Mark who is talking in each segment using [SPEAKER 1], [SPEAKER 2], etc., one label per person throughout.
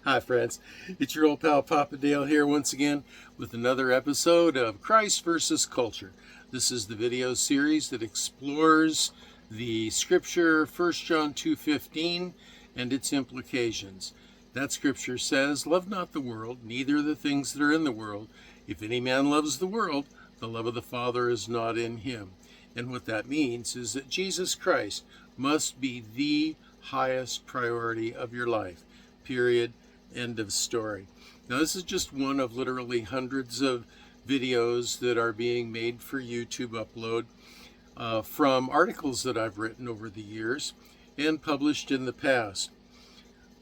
[SPEAKER 1] Hi, friends. It's your old pal Papa Dale here once again with another episode of Christ versus Culture. This is the video series that explores the scripture 1 John 2:15 and its implications. That scripture says, "Love not the world, neither the things that are in the world. If any man loves the world, the love of the Father is not in him." And what that means is that Jesus Christ must be the highest priority of your life. Period. End of story. Now, this is just one of literally hundreds of videos that are being made for YouTube upload from articles that I've written over the years and published in the past.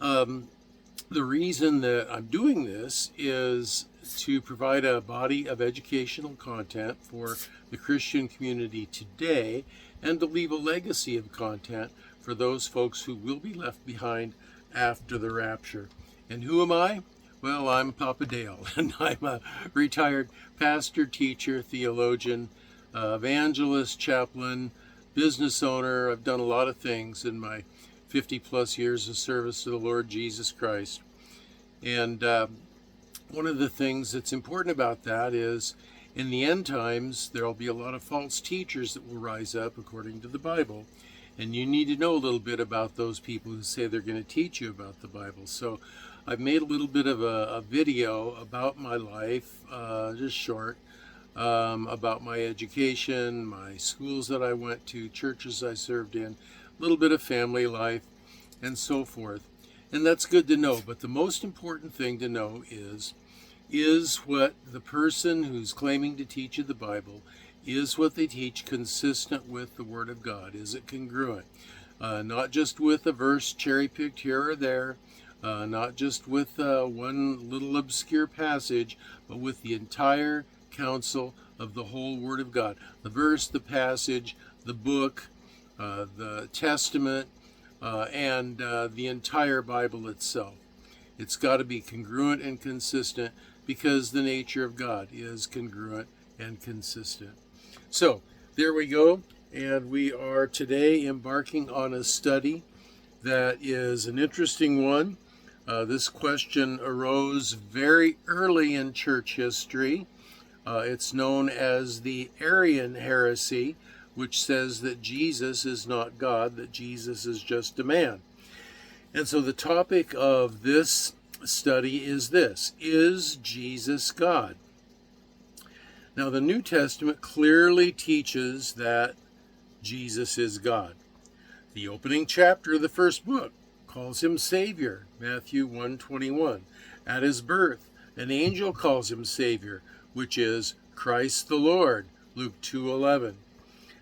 [SPEAKER 1] The reason that I'm doing this is to provide a body of educational content for the Christian community today and to leave a legacy of content for those folks who will be left behind after the rapture. And who am I? Well, I'm Papa Dale, and I'm a retired pastor, teacher, theologian, evangelist, chaplain, business owner. I've done a lot of things in my 50 plus years of service to the Lord Jesus Christ. And one of the things that's important about that is in the end times, there will be a lot of false teachers that will rise up according to the Bible. And you need to know a little bit about those people who say they're going to teach you about the Bible. So I've made a little bit of a video about my life, just short, about my education, my schools that I went to, churches I served in, a little bit of family life, and so forth. And that's good to know. But the most important thing to know is what the person who's claiming to teach you the Bible, is what they teach consistent with the Word of God? Is it congruent? Not just with a verse cherry-picked here or there, not just with one little obscure passage, but with the entire counsel of the whole Word of God. The verse, the passage, the book, the Testament, and the entire Bible itself. It's got to be congruent and consistent because the nature of God is congruent and consistent. So, there we go, and we are today embarking on a study that is an interesting one. This question arose very early in church history. It's known as the Arian heresy, which says that Jesus is not God, that Jesus is just a man. And so the topic of this study is this: is Jesus God? Now, the New Testament clearly teaches that Jesus is God. The opening chapter of the first book calls him Savior, Matthew 1:21. At his birth, an angel calls him Savior, which is Christ the Lord, Luke 2:11.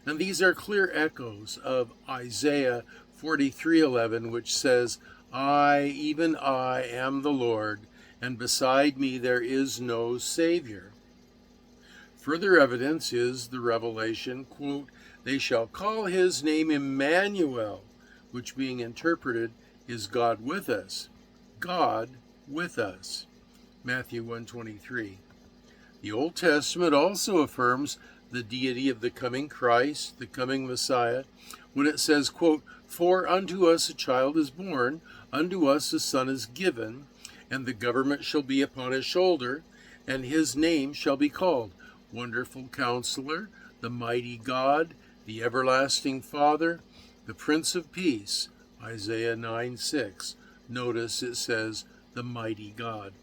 [SPEAKER 1] And these are clear echoes of Isaiah 43:11, which says, "I, even I, am the Lord, and beside me there is no Savior." Further evidence is the revelation, quote, "They shall call his name Emmanuel," which being interpreted is God with us. God with us. Matthew 1:23. The Old Testament also affirms the deity of the coming Christ, the coming Messiah, when it says, quote, "For unto us a child is born, unto us a son is given, and the government shall be upon his shoulder, and his name shall be called Wonderful Counselor, the Mighty God, the Everlasting Father, the Prince of Peace." Isaiah 9:6. Notice it says the Mighty God.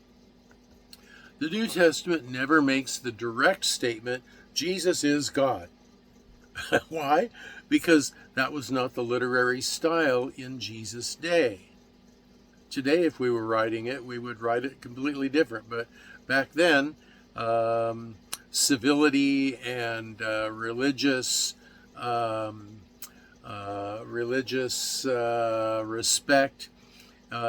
[SPEAKER 1] The New Testament never makes the direct statement, Jesus is God. Why? Because that was not the literary style in Jesus' day. Today, if we were writing it, we would write it completely different. But back then, civility and religious respect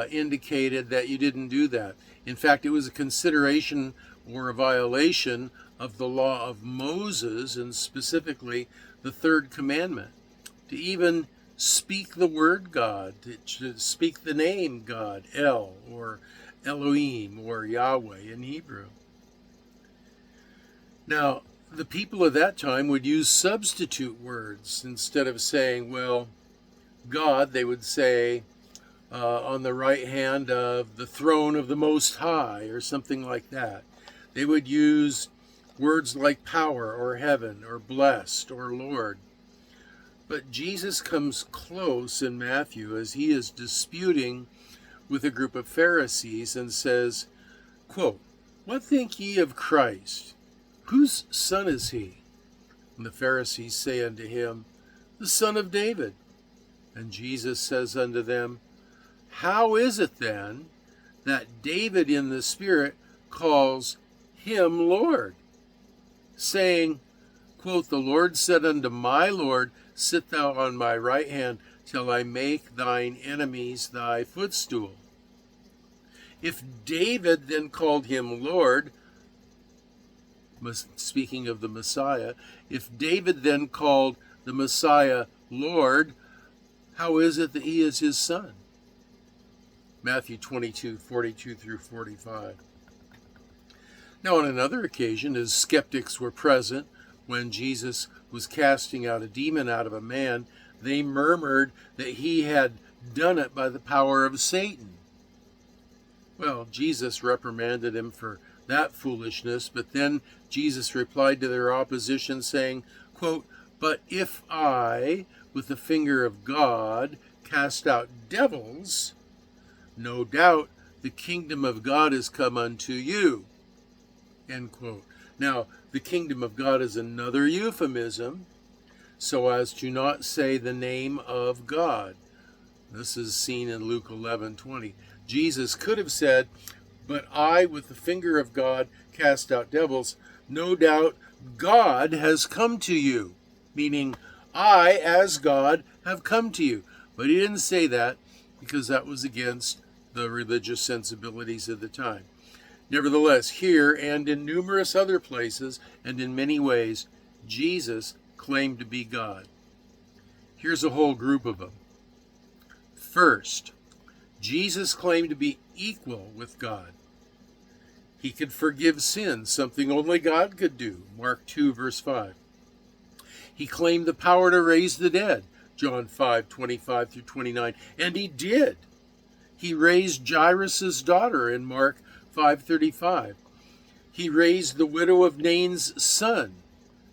[SPEAKER 1] indicated that you didn't do that. In fact, it was a consideration or a violation of the law of Moses, and specifically the third commandment, to even speak the word God, to speak the name God, El, or Elohim, or Yahweh in Hebrew. Now, the people of that time would use substitute words. Instead of saying, well, God, they would say, on the right hand of the throne of the Most High, or something like that. They would use words like power or heaven or blessed or Lord. But Jesus comes close in Matthew as he is disputing with a group of Pharisees and says, quote, "What think ye of Christ? Whose son is he?" And the Pharisees say unto him, "The son of David." And Jesus says unto them, "How is it then that David in the Spirit calls him Lord, saying, quote, the Lord said unto my Lord, sit thou on my right hand till I make thine enemies thy footstool. If David then called him Lord," speaking of the Messiah, "if David then called the Messiah Lord, how is it that he is his son?" Matthew 22:42 through 45. Now, on another occasion, as skeptics were present when Jesus was casting out a demon out of a man, they murmured that he had done it by the power of Satan. Well, Jesus reprimanded him for that foolishness, but then Jesus replied to their opposition saying, quote, "But if I, with the finger of God, cast out devils, no doubt the kingdom of God is come unto you." End quote. Now, the kingdom of God is another euphemism so as to not say the name of God. This is seen in Luke 11:20. Jesus could have said, "But I, with the finger of God, cast out devils. No doubt God has come to you," meaning I, as God, have come to you. But he didn't say that because that was against the religious sensibilities of the time. Nevertheless, here and in numerous other places and in many ways, Jesus claimed to be God. Here's a whole group of them. First, Jesus claimed to be equal with God. He could forgive sins, something only God could do. Mark 2, verse 5. He claimed the power to raise the dead. John 5:25 through 29. And he did. He raised Jairus' daughter in Mark 5:35. He raised the widow of Nain's son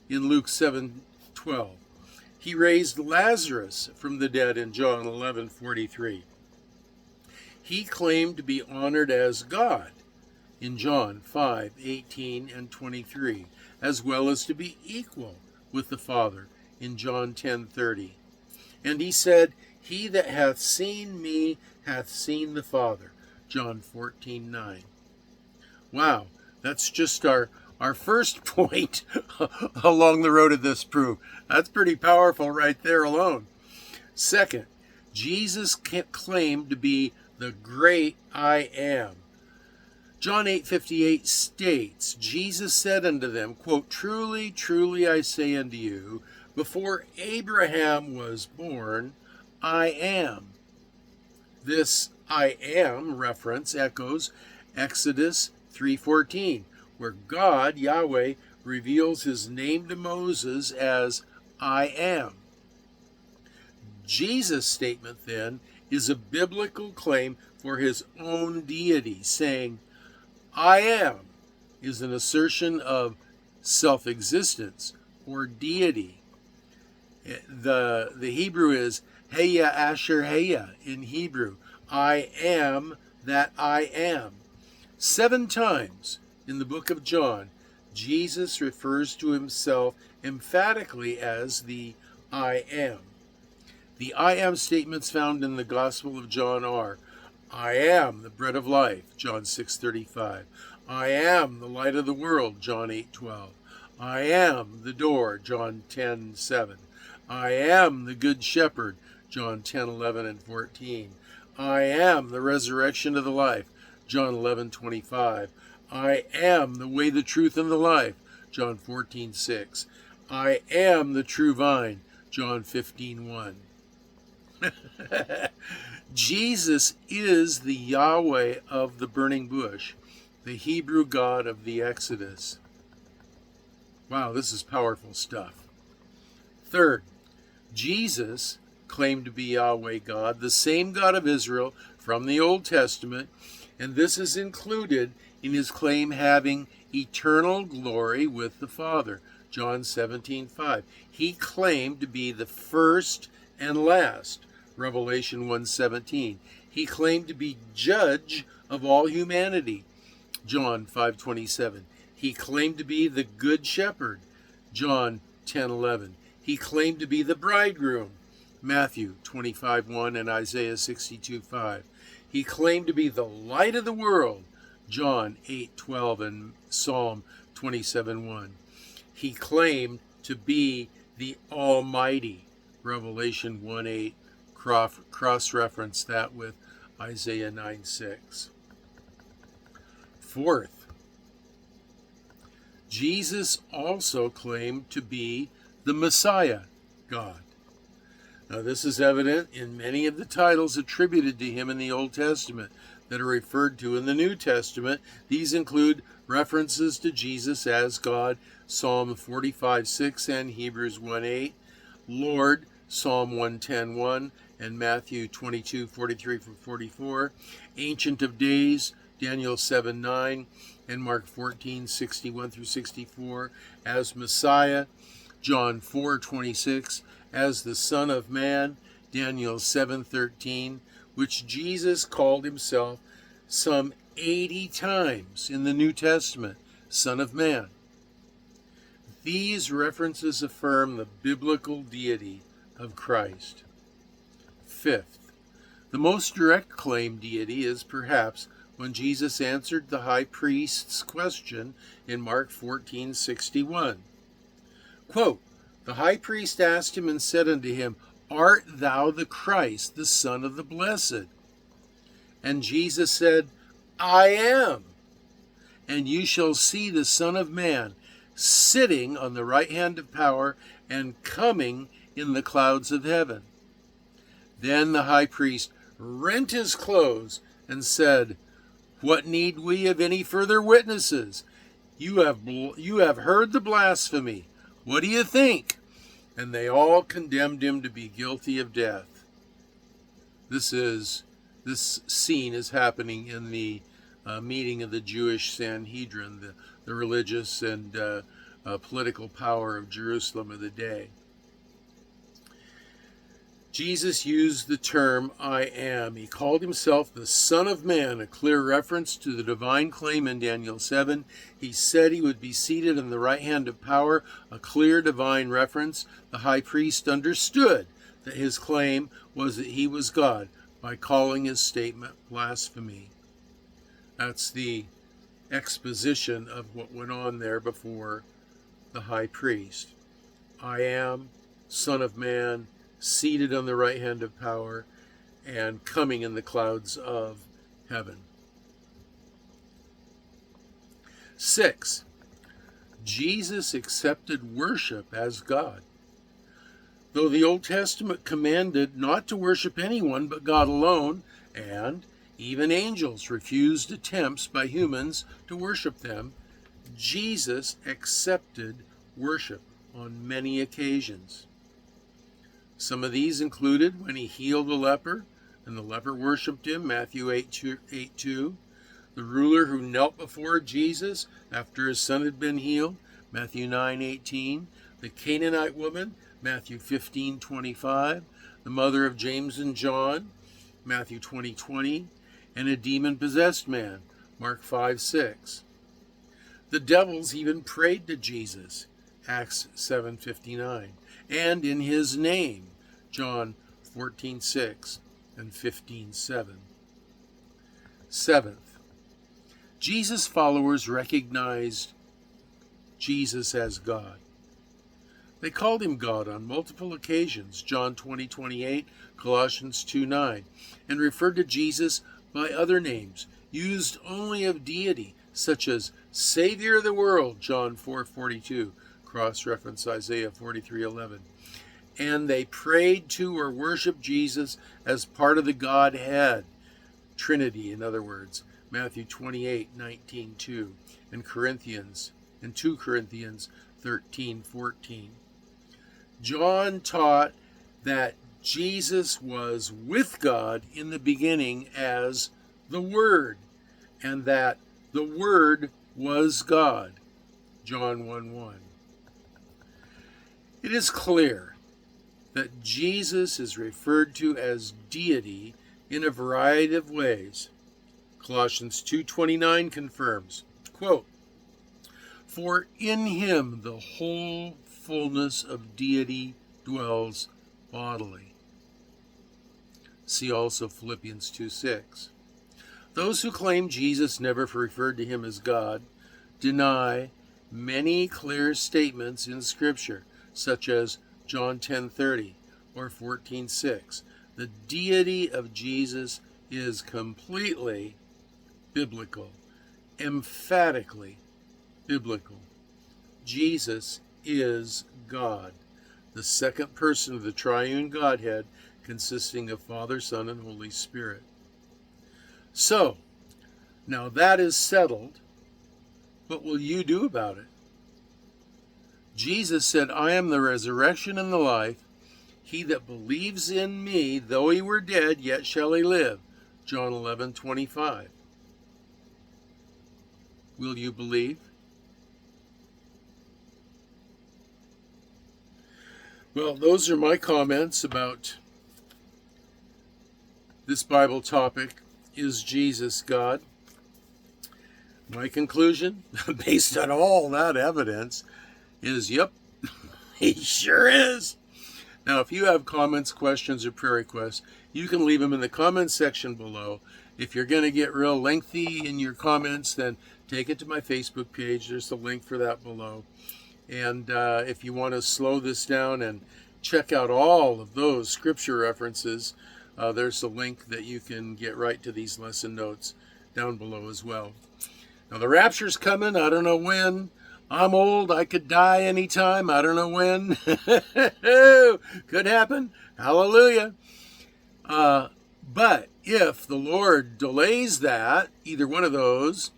[SPEAKER 1] in Luke 7:12. He raised Lazarus from the dead in John 11:43. He claimed to be honored as God in John 5:18 and 23, as well as to be equal with the Father in John 10:30. And he said, "He that hath seen me hath seen the Father," John 14:9. Wow, that's just our first point along the road of this proof. That's pretty powerful right there alone. Second, Jesus claimed to be the great I am. John 8:58 states, Jesus said unto them, quote, "Truly, truly I say unto you, before Abraham was born, I am." This I am reference echoes Exodus 3:14, where God, Yahweh, reveals his name to Moses as I am. Jesus' statement then is a biblical claim for his own deity, saying, I am is an assertion of self-existence or deity. The Hebrew is Heya Asher Heya in Hebrew. I am that I am. 7 times in the book of John, Jesus refers to himself emphatically as the I am. The I am statements found in the Gospel of John are, I am the bread of life, John 6:35. I am the light of the world, John 8:12. I am the door, John 10:7. I am the good shepherd, John 10:11 and 14. I am the resurrection of the life, John 11:25. I am the way, the truth, and the life, John 14:6. I am the true vine, John 15:1. Jesus is the Yahweh of the burning bush, the Hebrew God of the Exodus. Wow, this is powerful stuff. Third, Jesus claimed to be Yahweh God, the same God of Israel from the Old Testament, and this is included in his claim having eternal glory with the Father. John 17:5. He claimed to be the first and last. Revelation 1:17. He claimed to be judge of all humanity. John 5:27. He claimed to be the good shepherd. John 10:11. He claimed to be the bridegroom. Matthew 25:1 and Isaiah 62:5. He claimed to be the light of the world. John 8:12 and Psalm 27:1. He claimed to be the Almighty. Revelation 1:8. Cross-reference that with Isaiah 9:6. Fourth, Jesus also claimed to be the Messiah, God. Now, this is evident in many of the titles attributed to him in the Old Testament that are referred to in the New Testament. These include references to Jesus as God, Psalm 45:6 and Hebrews 1:8, Lord, Psalm 110:1 and Matthew 22:43-44, Ancient of Days, Daniel 7:9 and Mark 14:61-64, as Messiah, John 4:26, as the Son of Man, Daniel 7:13, which Jesus called himself some 80 times in the New Testament, Son of Man. These references affirm the biblical deity of Christ. Fifth, the most direct claimed deity is perhaps when Jesus answered the high priest's question in Mark 14:61. Quote, the high priest asked him and said unto him, Art thou the Christ, the Son of the Blessed? And Jesus said, I am. And you shall see the Son of Man sitting on the right hand of power and coming in the clouds of heaven. Then the high priest rent his clothes and said, What need we of any further witnesses? You have heard the blasphemy. What do you think? And they all condemned him to be guilty of death. This scene is happening in the meeting of the Jewish Sanhedrin, the religious and political power of Jerusalem of the day. Jesus used the term I am. He called himself the Son of Man, a clear reference to the divine claim in Daniel 7. He said he would be seated on the right hand of power, a clear divine reference. The high priest understood that his claim was that he was God by calling his statement blasphemy. That's the exposition of what went on there before the high priest. I am, Son of Man, seated on the right hand of power, and coming in the clouds of heaven. 6. Jesus accepted worship as God. Though the Old Testament commanded not to worship anyone but God alone, and even angels refused attempts by humans to worship them, Jesus accepted worship on many occasions. Some of these included when he healed a leper, and the leper worshipped him, Matthew 8:2. The ruler who knelt before Jesus after his son had been healed, Matthew 9:18. The Canaanite woman, Matthew 15:25. The mother of James and John, Matthew 20:20. And a demon-possessed man, Mark 5:6. The devils even prayed to Jesus, Acts 7:59. And in his name, John 14:6 and 15:7. 7th, Jesus' followers recognized Jesus as God. They called him God on multiple occasions, John 20:28, Colossians 2:9, and referred to Jesus by other names, used only of deity, such as Savior of the world, John 4:42, cross-reference Isaiah 43:11. And they prayed to or worshiped Jesus as part of the Godhead, Trinity in other words, Matthew 28:19-2, and 2 Corinthians 13:14. John taught that Jesus was with God in the beginning as the Word, and that the Word was God. John 1:1. It is clear that Jesus is referred to as deity in a variety of ways. Colossians 2:29 confirms, quote, "For in him the whole fullness of deity dwells bodily." See also Philippians 2:6. Those who claim Jesus never referred to him as God deny many clear statements in Scripture, such as John 10:30 or 14:6. The deity of Jesus is completely biblical, emphatically biblical. Jesus is God, the second person of the triune Godhead, consisting of Father, Son, and Holy Spirit. So, now that is settled, what will you do about it? Jesus said, "I am the resurrection and the life. He that believes in me, though he were dead, yet shall he live." John 11:25. Will you believe? Well, those are my comments about this Bible topic, is Jesus God? My conclusion, based on all that evidence, is yep, he sure is. Now, if you have comments, questions, or prayer requests, you can leave them in the comments section below. If you're going to get real lengthy in your comments, then take it to my Facebook page. There's a link for that below. And if you want to slow this down and check out all of those scripture references, there's a link that you can get right to these lesson notes down below as well. Now, the rapture's coming. I don't know when. I'm old. I could die anytime. I don't know when. Could happen. Hallelujah. But if the Lord delays that, either one of those,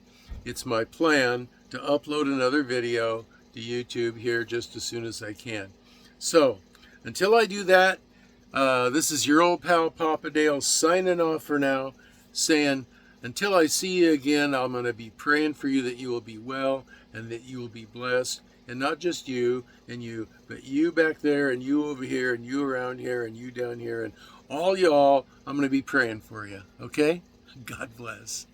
[SPEAKER 1] it's my plan to upload another video to YouTube here just as soon as I can. So, until I do that, this is your old pal Papa Dale signing off for now, saying, until I see you again, I'm going to be praying for you that you will be well and that you will be blessed. And not just you and you, but you back there and you over here and you around here and you down here and all y'all, I'm going to be praying for you. Okay? God bless.